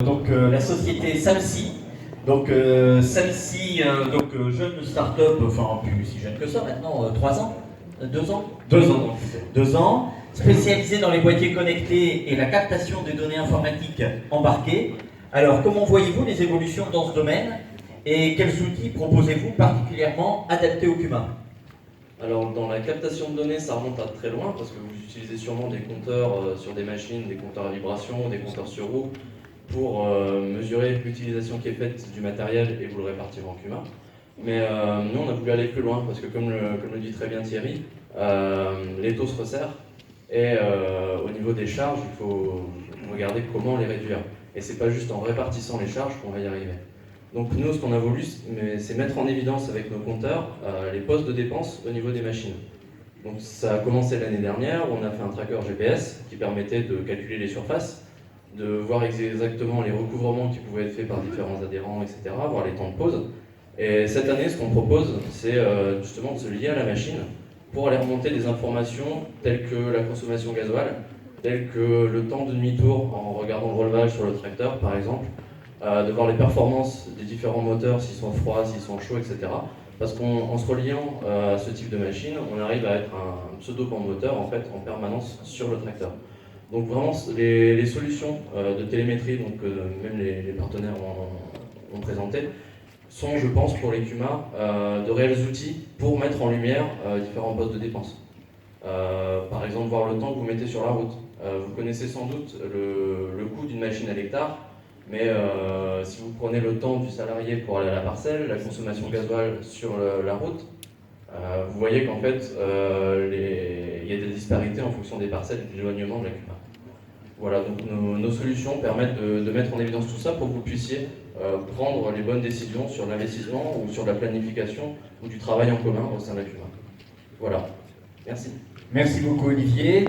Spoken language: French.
La société Samsi. Samsi, jeune start-up, enfin plus si jeune que ça maintenant, 3 ans, 2 ans 2 ans. 2 ans, spécialisée dans les boîtiers connectés et la captation des données informatiques embarquées. Alors, comment voyez-vous les évolutions dans ce domaine et quels outils proposez-vous particulièrement adaptés au CUMA? Alors dans la captation de données, ça remonte à très loin parce que vous utilisez sûrement des compteurs sur des machines, des compteurs à vibration, des compteurs sur roue pour mesurer l'utilisation qui est faite du matériel et vous le répartir en CUMA. Mais nous on a voulu aller plus loin parce que comme le dit très bien Thierry, les taux se resserrent et au niveau des charges, il faut regarder comment les réduire. Et c'est pas juste en répartissant les charges qu'on va y arriver. Donc nous, ce qu'on a voulu, c'est mettre en évidence avec nos compteurs les postes de dépenses au niveau des machines. Donc ça a commencé l'année dernière, où on a fait un tracker GPS qui permettait de calculer les surfaces, de voir exactement les recouvrements qui pouvaient être faits par différents adhérents, etc., voir les temps de pause. Et cette année, ce qu'on propose, c'est justement de se lier à la machine pour aller remonter des informations telles que la consommation gasoil, telles que le temps de demi-tour en regardant le relevage sur le tracteur, par exemple, de voir les performances des différents moteurs, s'ils sont froids, s'ils sont chauds, etc. Parce qu'en se reliant à ce type de machine, on arrive à être un pseudo-pan moteur en fait en permanence sur le tracteur. Donc vraiment, les solutions de télémétrie, donc même les partenaires ont présenté, sont, je pense, pour les CUMA, de réels outils pour mettre en lumière différents postes de dépenses. Par exemple, voir le temps que vous mettez sur la route. Vous connaissez sans doute le coût d'une machine à l'hectare. Mais si vous prenez le temps du salarié pour aller à la parcelle, la consommation gasoil sur la route, vous voyez qu'en fait, il y a des disparités en fonction des parcelles et de l'éloignement de la CUMA. Voilà, donc nos solutions permettent de mettre en évidence tout ça pour que vous puissiez prendre les bonnes décisions sur l'investissement ou sur la planification ou du travail en commun au sein de la CUMA. Voilà, merci. Merci beaucoup Olivier.